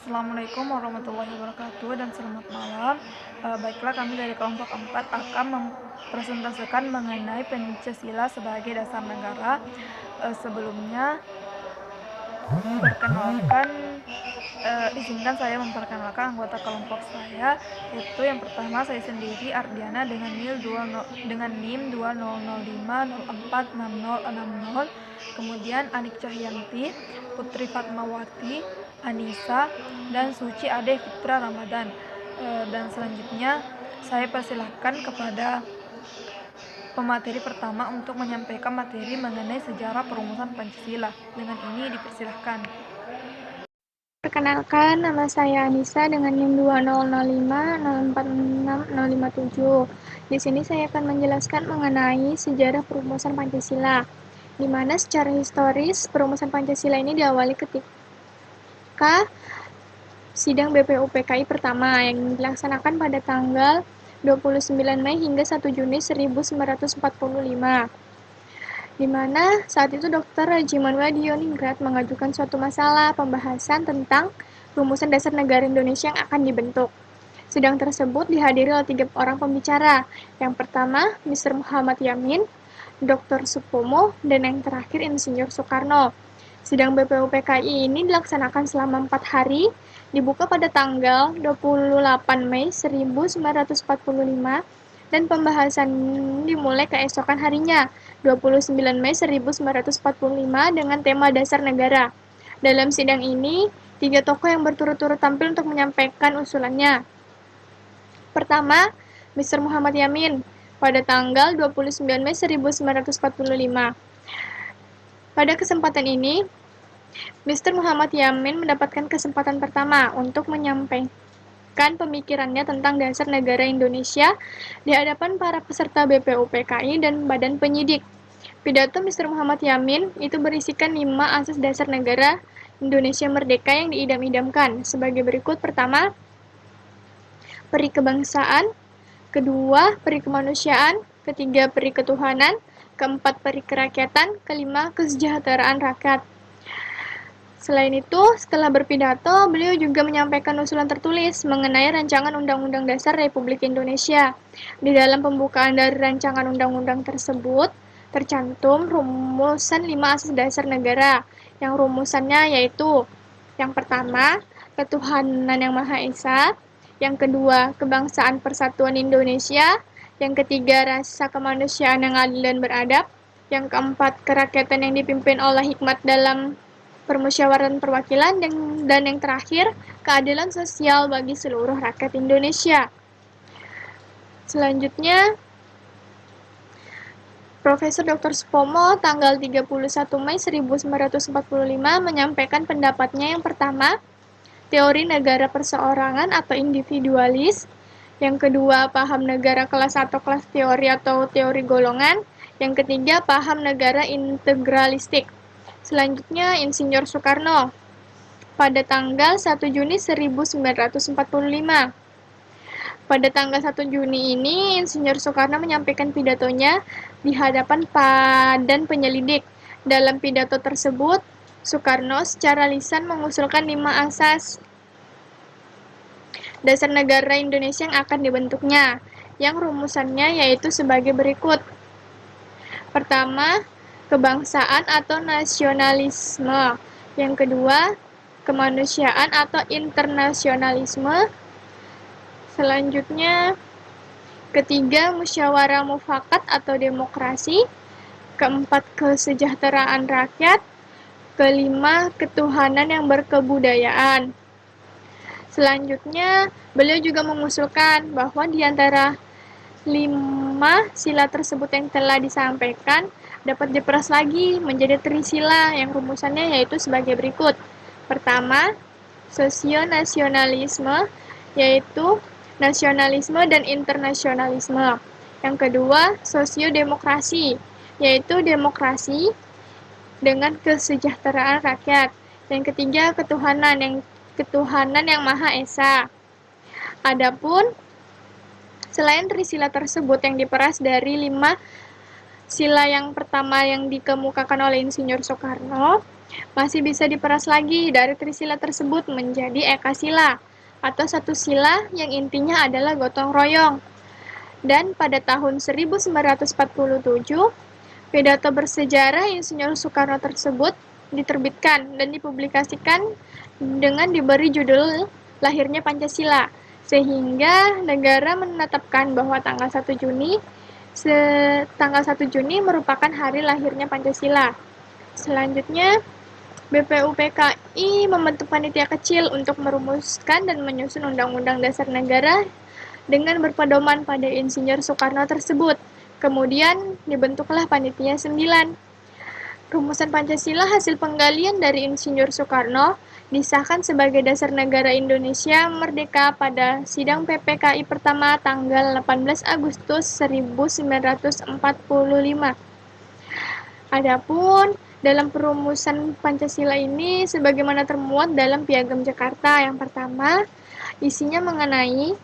Assalamualaikum warahmatullahi wabarakatuh dan selamat malam. Baiklah, kami dari kelompok 4 akan mempresentasikan mengenai Pancasila sebagai dasar negara. Sebelumnya, izinkan saya memperkenalkan anggota kelompok saya, yaitu yang pertama saya sendiri Ardiana dengan NIM 2005046060, kemudian Anik Cahyanti, Putri Fatmawati, Anissa, dan Suci Ade Fitra Ramadan. Dan selanjutnya saya persilahkan kepada pemateri pertama untuk menyampaikan materi mengenai sejarah perumusan Pancasila. Dengan ini dipersilahkan. Perkenalkan, nama saya Anissa dengan NIM 2005046057. Di sini saya akan menjelaskan mengenai sejarah perumusan Pancasila, di mana secara historis perumusan Pancasila ini diawali ketika sidang BPUPKI pertama yang dilaksanakan pada tanggal 29 Mei hingga 1 Juni 1945. Di mana saat itu Dr. Rajimanwa Dioningrat mengajukan suatu masalah pembahasan tentang rumusan dasar negara Indonesia yang akan dibentuk. Sidang tersebut dihadiri oleh 3 orang pembicara. Yang pertama, Mr. Muhammad Yamin, Dr. Supomo, dan yang terakhir Insinyur Soekarno. Sidang BPUPKI ini dilaksanakan selama 4 hari, dibuka pada tanggal 28 Mei 1945, dan pembahasan dimulai keesokan harinya, 29 Mei 1945, dengan tema dasar negara. Dalam sidang ini, 3 tokoh yang berturut-turut tampil untuk menyampaikan usulannya. Pertama, Mr. Muhammad Yamin, pada tanggal 29 Mei 1945. Pada kesempatan ini, Mr. Muhammad Yamin mendapatkan kesempatan pertama untuk menyampaikan pemikirannya tentang dasar negara Indonesia di hadapan para peserta BPUPKI dan badan penyidik. Pidato Mr. Muhammad Yamin itu berisikan 5 asas dasar negara Indonesia merdeka yang diidam-idamkan sebagai berikut. Pertama, peri kebangsaan, kedua, peri kemanusiaan, ketiga, peri ketuhanan, keempat, peri kerakyatan, kelima, kesejahteraan rakyat. Selain itu, setelah berpidato, beliau juga menyampaikan usulan tertulis mengenai rancangan Undang-Undang Dasar Republik Indonesia. Di dalam pembukaan dari rancangan undang-undang tersebut, tercantum rumusan 5 asas dasar negara, yang rumusannya yaitu: yang pertama, ketuhanan yang Maha Esa; yang kedua, kebangsaan persatuan Indonesia; yang ketiga, rasa kemanusiaan yang adil dan beradab; yang keempat, kerakyatan yang dipimpin oleh hikmat dalam permusyawaratan perwakilan; dan yang terakhir, keadilan sosial bagi seluruh rakyat Indonesia. Selanjutnya, Profesor Dr. Supomo tanggal 31 Mei 1945 menyampaikan pendapatnya. Yang pertama, teori negara perseorangan atau individualis; yang kedua, paham negara kelas atau kelas teori atau teori golongan; yang ketiga, paham negara integralistik. Selanjutnya, Insinyur Soekarno pada tanggal 1 Juni 1945. Pada tanggal 1 Juni ini, Insinyur Soekarno menyampaikan pidatonya di hadapan badan penyelidik. Dalam pidato tersebut, Soekarno secara lisan mengusulkan 5 asas dasar negara Indonesia yang akan dibentuknya, yang rumusannya yaitu sebagai berikut. Pertama, kebangsaan atau nasionalisme; yang kedua, kemanusiaan atau internasionalisme; selanjutnya, ketiga, musyawarah mufakat atau demokrasi; keempat, kesejahteraan rakyat; kelima, ketuhanan yang berkebudayaan. Selanjutnya, beliau juga mengusulkan bahwa di antara 5 sila tersebut yang telah disampaikan dapat diperas lagi menjadi trisila, yang rumusannya yaitu sebagai berikut. Pertama, sosionasionalisme, yaitu nasionalisme dan internasionalisme. Yang kedua, sosiodemokrasi, yaitu demokrasi dengan kesejahteraan rakyat. Yang ketiga, ketuhanan yang Maha Esa. Adapun selain trisila tersebut yang diperas dari 5 sila yang pertama yang dikemukakan oleh Insinyur Soekarno, Masih bisa diperas lagi dari Trisila tersebut menjadi Ekasila, atau satu sila yang intinya adalah gotong royong. Dan pada tahun 1947, pidato bersejarah Insinyur Soekarno tersebut diterbitkan dan dipublikasikan dengan diberi judul Lahirnya Pancasila, sehingga negara menetapkan bahwa tanggal 1 Juni merupakan hari lahirnya Pancasila. Selanjutnya, BPUPKI membentuk panitia kecil untuk merumuskan dan menyusun Undang-Undang Dasar Negara dengan berpedoman pada Insinyur Soekarno tersebut. Kemudian dibentuklah Panitia 9. Rumusan Pancasila hasil penggalian dari Insinyur Soekarno disahkan sebagai dasar negara Indonesia merdeka pada sidang PPKI pertama tanggal 18 Agustus 1945. Adapun dalam perumusan Pancasila ini sebagaimana termuat dalam Piagam Jakarta yang pertama, isinya mengenai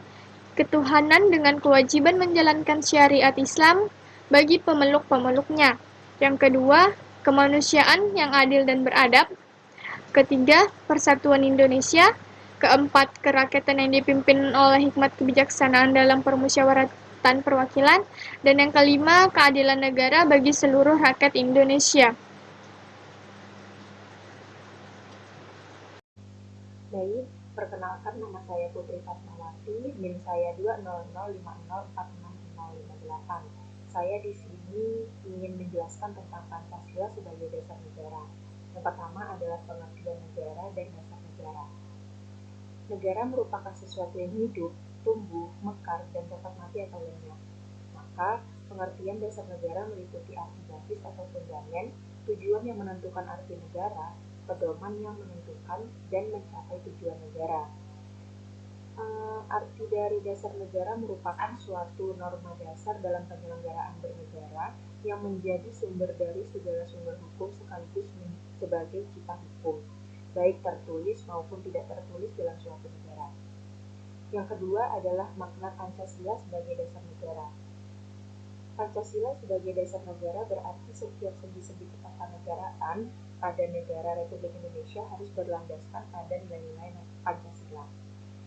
ketuhanan dengan kewajiban menjalankan syariat Islam bagi pemeluk-pemeluknya. Yang kedua, kemanusiaan yang adil dan beradab. Ketiga, persatuan Indonesia. Keempat, kerakyatan yang dipimpin oleh hikmat kebijaksanaan dalam permusyawaratan perwakilan. Dan yang kelima, keadilan negara bagi seluruh rakyat Indonesia. Baik, perkenalkan nama saya Putri Fatmawati, NIM saya 20050464058. Saya di sini ingin menjelaskan tentang Pancasila sebagai dasar negara. Yang pertama adalah pengertian negara dan dasar negara. Negara merupakan sesuatu yang hidup, tumbuh, mekar, dan dapat mati atau lenyap. Maka, pengertian dasar negara meliputi arti basis atau fundament, tujuan yang menentukan arti negara, pedoman yang menentukan dan mencapai tujuan negara. Arti dari dasar negara merupakan suatu norma dasar dalam penyelenggaraan bernegara yang menjadi sumber dari segala sumber hukum sekaligus sebagai cita hukum, baik tertulis maupun tidak tertulis dalam suatu negara. Yang kedua adalah makna Pancasila sebagai dasar negara. Pancasila sebagai dasar negara berarti setiap sendi-sendi ketatanegaraan pada negara Republik Indonesia harus berlandaskan pada nilai-nilai Pancasila,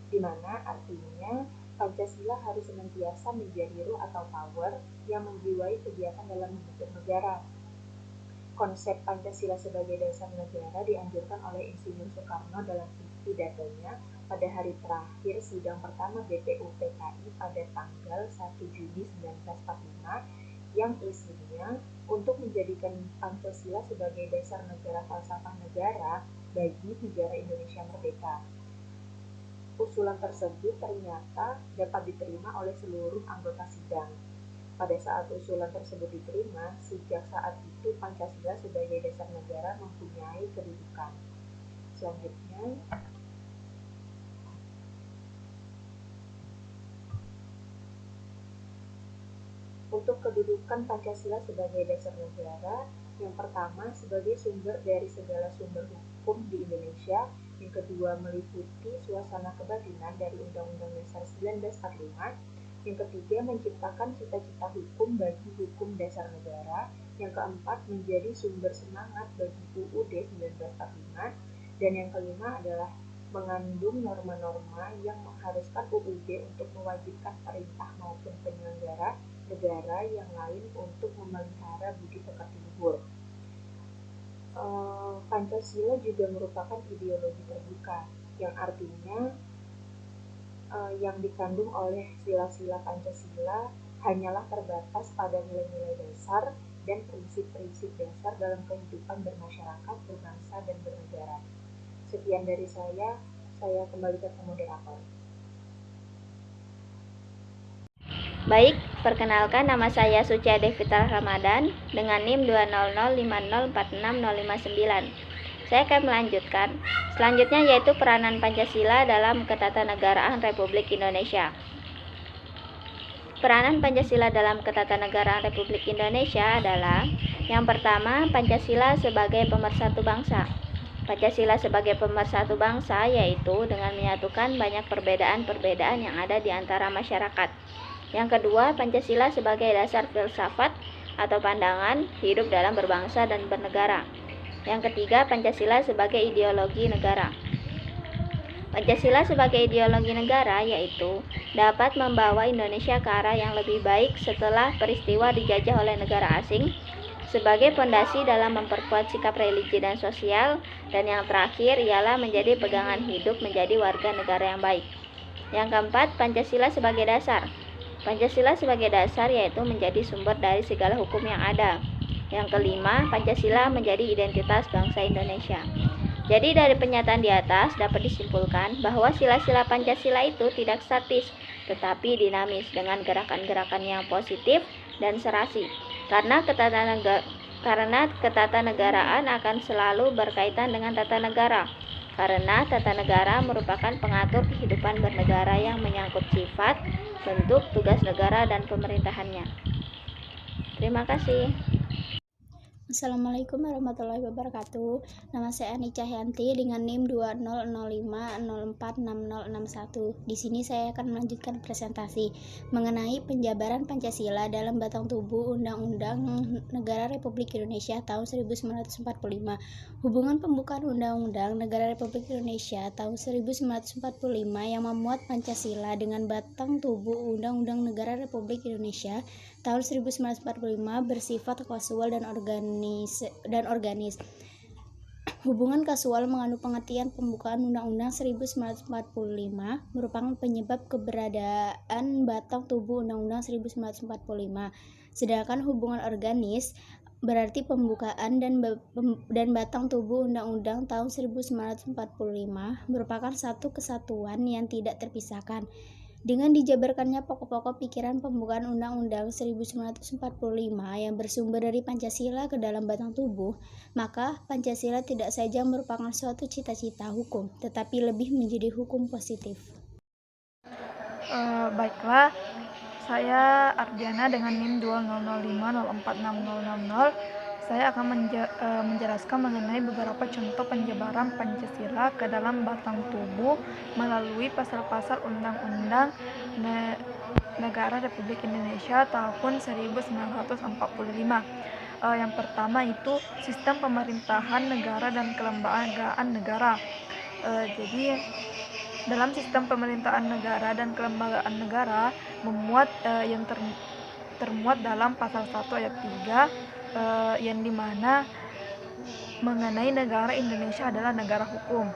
di mana artinya Pancasila harus senantiasa menjadi ruh atau power yang menjiwai kegiatan dalam membentuk negara. Konsep Pancasila sebagai dasar negara dianjurkan oleh Insinyur Soekarno dalam pidatonya pada hari terakhir sidang pertama BPUPKI pada tanggal 1 Juni 1945 yang isinya untuk menjadikan Pancasila sebagai dasar negara falsafah negara bagi negara Indonesia merdeka. Usulan tersebut ternyata dapat diterima oleh seluruh anggota sidang. Pada saat usulan tersebut diterima, sejak saat itu Pancasila sebagai dasar negara mempunyai kedudukan. Selanjutnya, untuk kedudukan Pancasila sebagai dasar negara, yang pertama sebagai sumber dari segala sumber hukum di Indonesia, yang kedua meliputi suasana kebatinan dari Undang-Undang Dasar 1945, yang ketiga menciptakan cita-cita hukum bagi hukum dasar negara, yang keempat menjadi sumber semangat bagi UUD 1945, dan yang kelima adalah mengandung norma-norma yang mengharuskan UUD untuk mewajibkan perintah maupun penyelenggara negara yang lain untuk memelihara budi pekerti luhur. Pancasila juga merupakan ideologi terbuka, yang artinya yang dikandung oleh sila-sila Pancasila hanyalah terbatas pada nilai-nilai dasar dan prinsip-prinsip dasar dalam kehidupan bermasyarakat, berbangsa, dan bernegara. Sekian dari saya kembalikan ke moderator. Baik, perkenalkan nama saya Sucia Devita Ramadan dengan NIM 20050460559. Saya akan melanjutkan. Selanjutnya yaitu peranan Pancasila dalam ketatanegaraan Republik Indonesia. Peranan Pancasila dalam ketatanegaraan Republik Indonesia adalah yang pertama, Pancasila sebagai pemersatu bangsa. Pancasila sebagai pemersatu bangsa yaitu dengan menyatukan banyak perbedaan-perbedaan yang ada di antara masyarakat. Yang kedua, Pancasila sebagai dasar filsafat atau pandangan hidup dalam berbangsa dan bernegara. Yang ketiga, Pancasila sebagai ideologi negara. Pancasila sebagai ideologi negara yaitu dapat membawa Indonesia ke arah yang lebih baik setelah peristiwa dijajah oleh negara asing, sebagai fondasi dalam memperkuat sikap religi dan sosial, dan yang terakhir ialah menjadi pegangan hidup menjadi warga negara yang baik. Yang keempat, Pancasila sebagai dasar. Pancasila sebagai dasar yaitu menjadi sumber dari segala hukum yang ada. Yang kelima, Pancasila menjadi identitas bangsa Indonesia. Jadi dari pernyataan di atas dapat disimpulkan bahwa sila-sila Pancasila itu tidak statis, tetapi dinamis dengan gerakan-gerakan yang positif dan serasi. Karena ketatanegaraan akan selalu berkaitan dengan tata negara. Karena tata negara merupakan pengatur kehidupan bernegara yang menyangkut sifat, bentuk, tugas negara dan pemerintahannya. Terima kasih. Assalamualaikum warahmatullahi wabarakatuh. Nama saya Ani Cahyanti dengan NIM 2005046061. Di sini saya akan melanjutkan presentasi mengenai penjabaran Pancasila dalam batang tubuh Undang-Undang Negara Republik Indonesia tahun 1945. Hubungan pembukaan Undang-Undang Negara Republik Indonesia tahun 1945 yang memuat Pancasila dengan batang tubuh Undang-Undang Negara Republik Indonesia tahun 1945 bersifat kasual dan organis. Hubungan kasual mengandung pengertian pembukaan Undang-Undang 1945 merupakan penyebab keberadaan batang tubuh Undang-Undang 1945. Sedangkan hubungan organis berarti pembukaan dan batang tubuh Undang-Undang tahun 1945 merupakan satu kesatuan yang tidak terpisahkan. Dengan dijabarkannya pokok-pokok pikiran pembukaan Undang-Undang 1945 yang bersumber dari Pancasila ke dalam batang tubuh, maka Pancasila tidak saja merupakan suatu cita-cita hukum, tetapi lebih menjadi hukum positif. Baiklah, saya Ardiana dengan NIM 2005046060. Saya akan menjelaskan mengenai beberapa contoh penjabaran Pancasila ke dalam batang tubuh melalui pasal-pasal Undang-Undang Negara Republik Indonesia tahun 1945. Yang pertama itu sistem pemerintahan negara dan kelembagaan negara. Jadi dalam sistem pemerintahan negara dan kelembagaan negara memuat yang termuat dalam pasal 1 ayat 3 yang dimana mengenai negara Indonesia adalah negara hukum.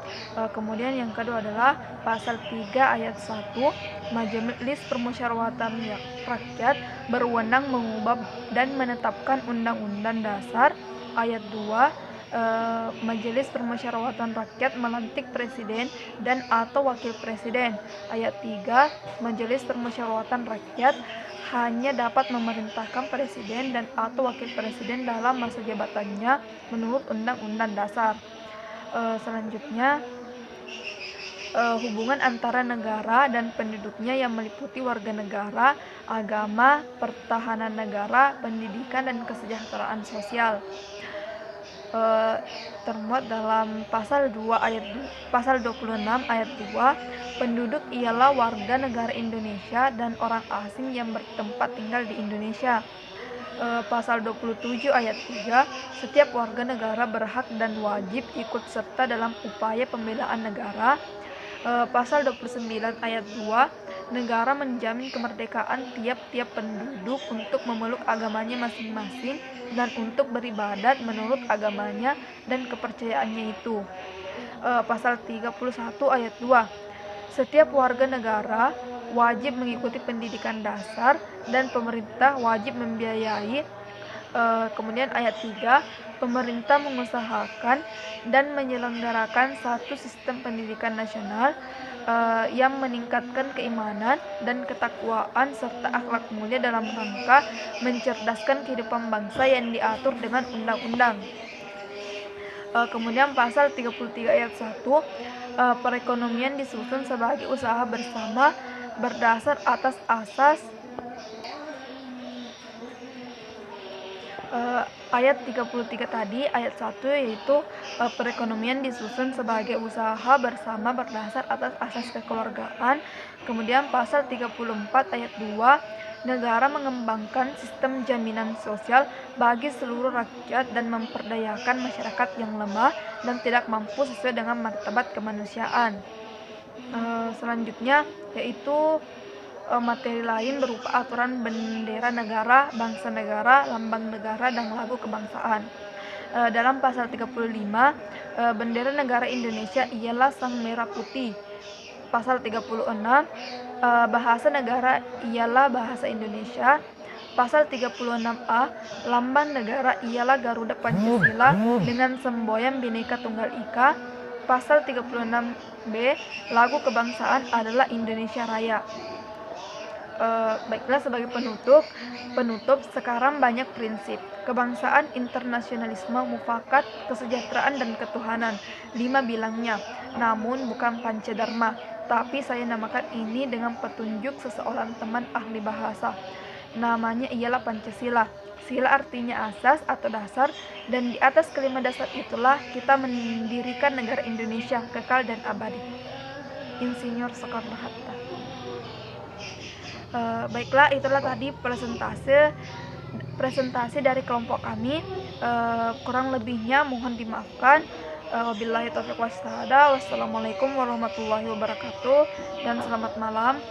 Kemudian yang kedua adalah pasal 3 ayat 1, Majelis Permusyawaratan Rakyat berwenang mengubah dan menetapkan undang-undang dasar. Ayat 2, Majelis Permusyawaratan Rakyat melantik presiden dan atau wakil presiden. Ayat 3, Majelis Permusyawaratan Rakyat hanya dapat memerintahkan presiden dan atau wakil presiden dalam masa jabatannya menurut Undang-Undang Dasar. Selanjutnya, hubungan antara negara dan penduduknya yang meliputi warga negara, agama, pertahanan negara, pendidikan, dan kesejahteraan sosial. Termuat dalam pasal 26 ayat 2, penduduk ialah warga negara Indonesia dan orang asing yang bertempat tinggal di Indonesia. Pasal 27 ayat 3, setiap warga negara berhak dan wajib ikut serta dalam upaya pembelaan negara. Pasal 29 ayat 2, negara menjamin kemerdekaan tiap-tiap penduduk untuk memeluk agamanya masing-masing dan untuk beribadat menurut agamanya dan kepercayaannya itu. Pasal 31 ayat 2, setiap warga negara wajib mengikuti pendidikan dasar dan pemerintah wajib membiayai. Kemudian ayat 3, pemerintah mengusahakan dan menyelenggarakan satu sistem pendidikan nasional yang meningkatkan keimanan dan ketakwaan serta akhlak mulia dalam rangka mencerdaskan kehidupan bangsa yang diatur dengan undang-undang. Kemudian pasal 33 ayat 1, perekonomian disusun sebagai usaha bersama berdasar atas asas ayat 33 tadi, ayat 1 yaitu perekonomian disusun sebagai usaha bersama berdasar atas asas kekeluargaan. Kemudian pasal 34 ayat 2, Negara mengembangkan sistem jaminan sosial bagi seluruh rakyat dan memperdayakan masyarakat yang lemah dan tidak mampu sesuai dengan martabat kemanusiaan. Selanjutnya yaitu materi lain berupa aturan bendera negara, bangsa negara, lambang negara, dan lagu kebangsaan. Dalam pasal 35, bendera negara Indonesia ialah sang merah putih. Pasal 36, bahasa negara ialah bahasa Indonesia. Pasal 36A, lambang negara ialah Garuda Pancasila dengan semboyan Bhinneka Tunggal Ika. Pasal 36B, lagu kebangsaan adalah Indonesia Raya. Baiklah, sebagai penutup sekarang banyak prinsip kebangsaan, internasionalisme, mufakat, kesejahteraan, dan ketuhanan, 5 bilangnya, namun bukan Pancadharma, tapi saya namakan ini dengan petunjuk seseorang teman ahli bahasa. Namanya ialah Pancasila. Sila artinya asas atau dasar, dan di atas kelima dasar itulah kita mendirikan negara Indonesia kekal dan abadi. Insinyur Soekarno-Hatta. Baiklah, itulah tadi presentasi dari kelompok kami. Kurang lebihnya mohon dimaafkan. Wabillahi taufiq washhada. Wassalamualaikum warahmatullahi wabarakatuh dan selamat malam.